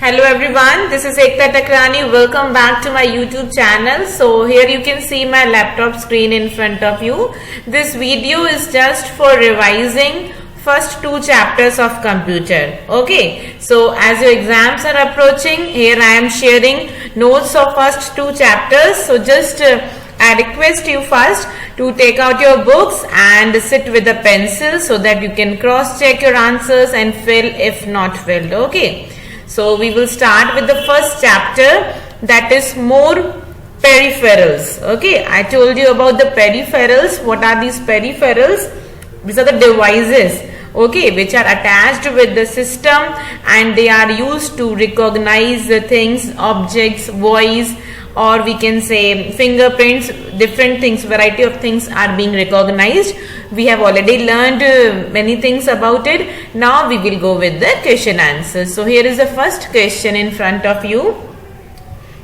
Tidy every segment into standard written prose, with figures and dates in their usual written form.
Hello everyone, this is Ekta Takrani. Welcome back to my YouTube channel. So here you can see my laptop screen in front of you. This video is just for revising first two chapters of computer. Okay, so as your exams are approaching, here I am sharing notes of first two chapters. So just I request you first to take out your books and sit with a pencil so that you can cross check your answers and fill if not filled. Okay. So we will start with the first chapter, that is more peripherals. Okay, I told you about the peripherals. What are these peripherals? These are the devices, okay, which are attached with the system and they are used to recognize the things, objects, voice, or we can say fingerprints. Different things, variety of things are being recognized. We have already learned many things about it. Now we will go with the question answers. So here is the first question in front of you.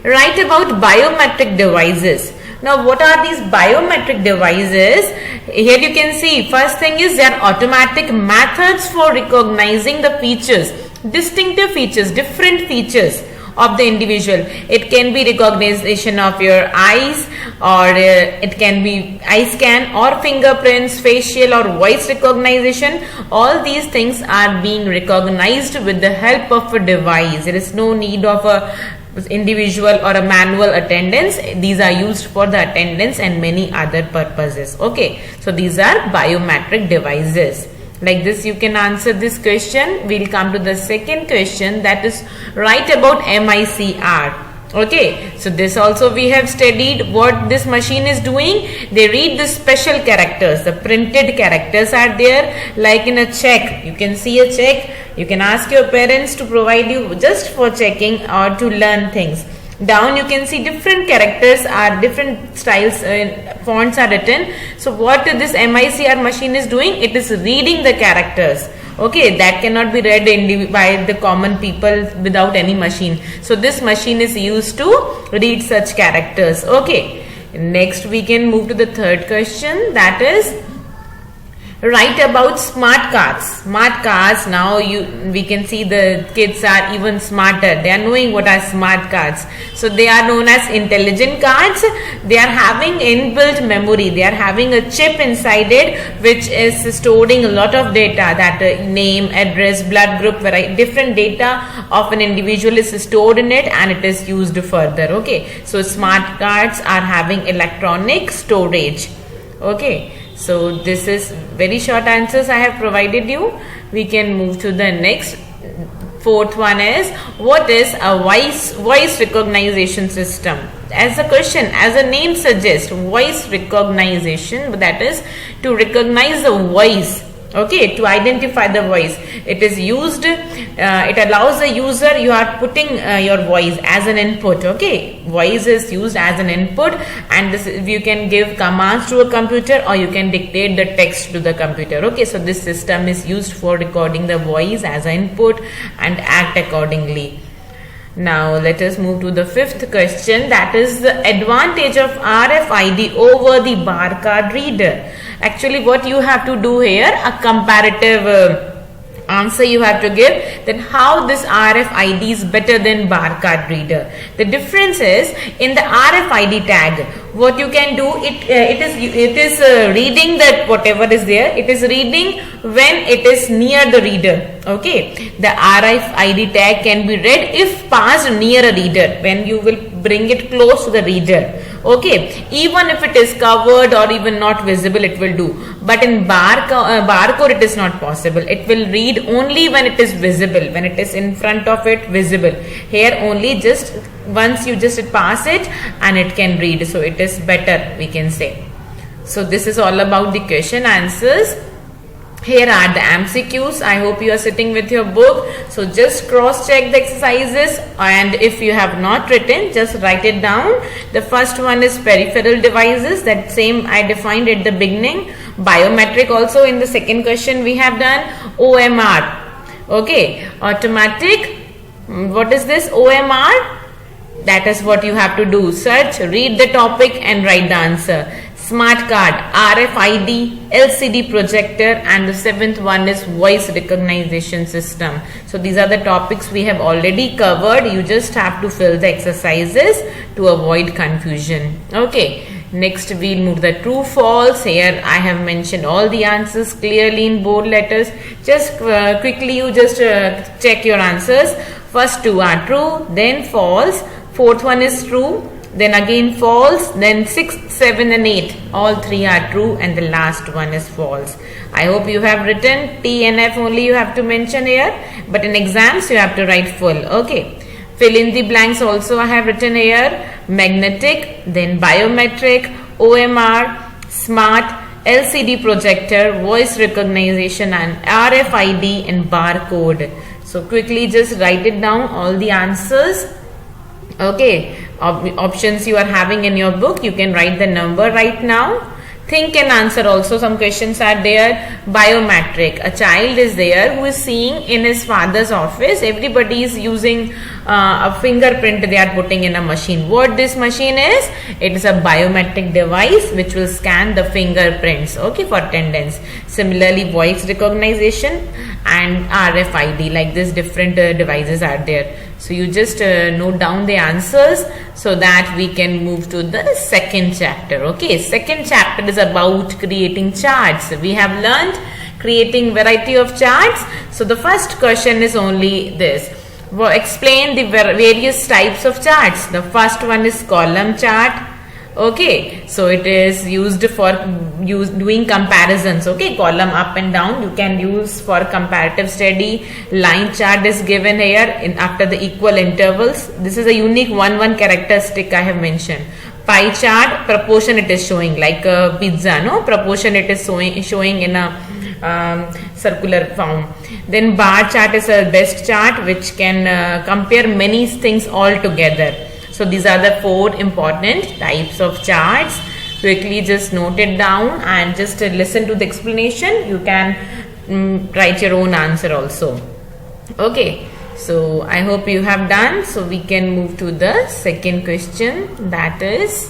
Write about biometric devices. Now what are these biometric devices? Here you can see, first thing is they are automatic methods for recognizing the features, distinctive features, different features of the individual. It can be recognition of your eyes, or it can be eye scan or fingerprints, facial or voice recognition. All these things are being recognized with the help of a device. There is no need of a individual or a manual attendance. These are used for the attendance and many other purposes. Okay, so these are biometric devices. Like this you can answer this question. We'll come to the second question, that is write about MICR. Okay, so this also we have studied what this machine is doing. They read the special characters, the printed characters are there, like in a check. You can see a check. You can ask your parents to provide you just for checking or to learn things. Down you can see different characters are different styles, fonts are written. So what this MICR machine is doing, it is reading the characters. Okay, that cannot be read by the common people without any machine. So this machine is used to read such characters. Okay, next we can move to the third question, that is write about smart cards. Smart cards, now we can see the kids are even smarter. They are knowing what are smart cards. So they are known as intelligent cards. They are having inbuilt memory. They are having a chip inside it which is storing a lot of data, that name, address, blood group, different data of an individual is stored in it and it is used further. Okay, so smart cards are having electronic storage. Okay, so this is very short answers I have provided you. We can move to the next. Fourth one is, what is a voice recognition system? As a question, as a name suggests, voice recognition, that is to recognize the voice. Okay, to identify the voice. It is used, it allows the user, you are putting your voice as an input. Okay, voice is used as an input, and this you can give commands to a computer or you can dictate the text to the computer. Okay, so this system is used for recording the voice as an input and act accordingly. Now let us move to the fifth question, that is the advantage of RFID over the barcode reader. Actually what you have to do here, a comparative answer you have to give, that how this RFID is better than barcode reader. The difference is in the RFID tag, what you can do, it is reading that whatever is there, it is reading when it is near the reader. Okay, the RFID tag can be read if passed near a reader, when you will bring it close to the reader. Okay, even if it is covered or even not visible, it will do. But in barcode it is not possible. It will read only when it is visible, when it is in front of it, visible. Here only just once you just pass it and it can read. So it is better, we can say. So this is all about the question answers. Here are the MCQs. I hope you are sitting with your book. So just cross check the exercises, and if you have not written, just write it down. The first one is peripheral devices. That same I defined at the beginning. Biometric also in the second question we have done. OMR. Okay, automatic. What is this OMR? That is what you have to do. Search, read the topic and write the answer. smart card, RFID, LCD projector, and the seventh one is voice recognition system. So these are the topics we have already covered. You just have to fill the exercises to avoid confusion. Okay. Next we'll move the true false. Here I have mentioned all the answers clearly in bold letters. Just quickly you just check your answers. First two are true, then false, fourth one is true, then again false, then 6, 7 and 8 all three are true, and the last one is false. I hope you have written. T and F only you have to mention here, but in exams you have to write full. Okay. Fill in the blanks also I have written here. Magnetic, then biometric, OMR, smart, LCD projector, voice recognition, and RFID and barcode. So quickly just write it down, all the answers. Okay, options you are having in your book, you can write the number right now. Think and answer also, some questions are there. Biometric, a child is there who is seeing in his father's office, everybody is using a fingerprint they are putting in a machine. What this machine is? It is a biometric device which will scan the fingerprints, okay, for attendance. Similarly, voice recognition and RFID, like this different devices are there. So you just note down the answers so that we can move to the second chapter. Okay, second chapter is about creating charts. We have learned creating variety of charts. So the first question is only this. Explain the various types of charts. The first one is column chart. Okay, so it is used for doing comparisons. Okay, column up and down you can use for comparative study. Line chart is given here after the equal intervals. This is a unique one characteristic I have mentioned. Pie chart, proportion it is showing, like a pizza, no, proportion it is showing in a circular form. Then bar chart is a best chart which can compare many things all together. So these are the 4 important types of charts. Quickly just note it down and just listen to the explanation. You can write your own answer also. Okay, so I hope you have done. So we can move to the second question, that is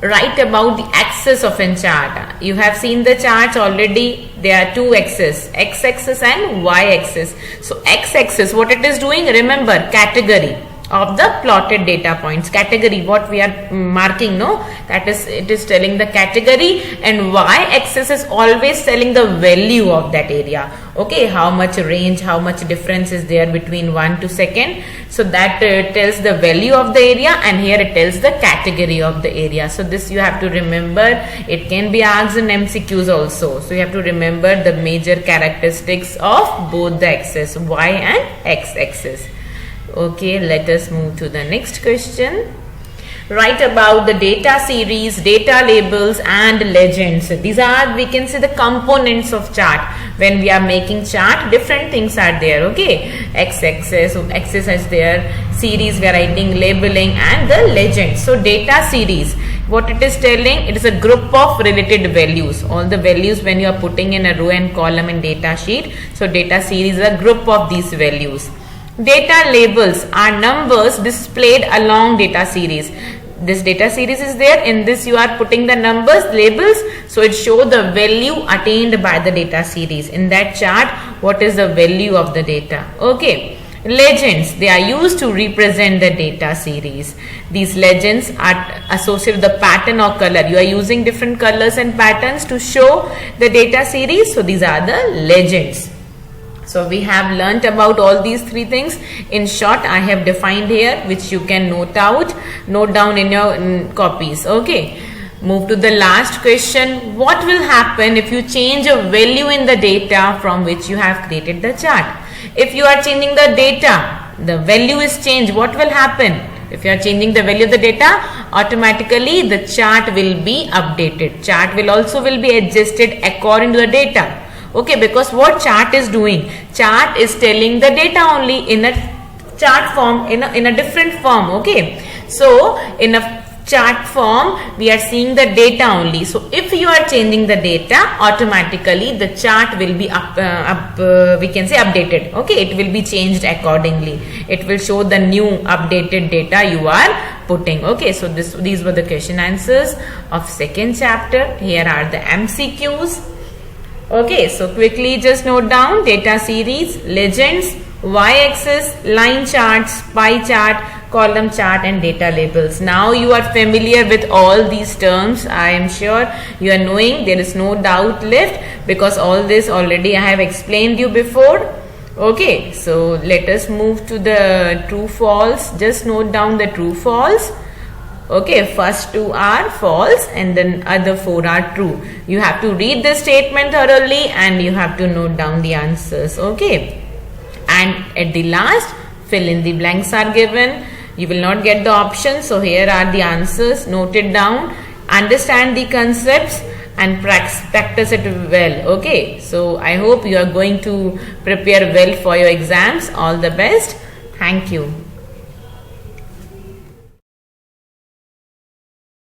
write about the axis of a chart. You have seen the charts already. There are 2 axes, x-axis and y-axis. So x-axis, what it is doing? Remember, category of the plotted data points. Category, what we are marking, no, that is, it is telling the category, and y-axis is always telling the value of that area. Okay, how much range, how much difference is there between 1 to second. So that tells the value of the area, and here it tells the category of the area. So this you have to remember. It can be asked in MCQs also. So you have to remember the major characteristics of both the axes, y and x-axis. Okay, let us move to the next question. Write about the data series, data labels and legends. These are, we can say, the components of chart. When we are making chart, different things are there. Okay, x-axis is there, series we are writing, labeling, and the legend. So data series, what it is telling, it is a group of related values. All the values when you are putting in a row and column in data sheet. So data series is a group of these values. Data labels are numbers displayed along data series. This data series is there. In this you are putting the numbers, labels. So it shows the value attained by the data series. In that chart, what is the value of the data? Okay. Legends, they are used to represent the data series. These legends are associated with the pattern or color. You are using different colors and patterns to show the data series. So these are the legends. So we have learnt about all these 3 things. In short, I have defined here, which you can note down in your copies. Okay. Move to the last question. What will happen if you change a value in the data from which you have created the chart? If you are changing the data, the value is changed, what will happen? If you are changing the value of the data, automatically the chart will be updated. Chart will be adjusted according to the data. Okay, because what chart is doing? Chart is telling the data only in a chart form, in a different form. Okay, so in a chart form we are seeing the data only. So if you are changing the data, automatically the chart will be we can say updated. Okay, it will be changed accordingly. It will show the new updated data you are putting. Okay, so these were the question answers of second chapter. Here are the MCQs. Okay, so quickly just note down: data series, legends, y-axis, line charts, pie chart, column chart, and data labels. Now you are familiar with all these terms. I am sure you are knowing. There is no doubt left because all this already I have explained you before. Okay, so let us move to the true false. Just note down the true false. Okay, first two are false and then other four are true. You have to read the statement thoroughly and you have to note down the answers. Okay, and at the last, fill in the blanks are given. You will not get the options, so here are the answers. Note it down, understand the concepts and practice it well. Okay, so I hope you are going to prepare well for your exams. All the best. Thank you.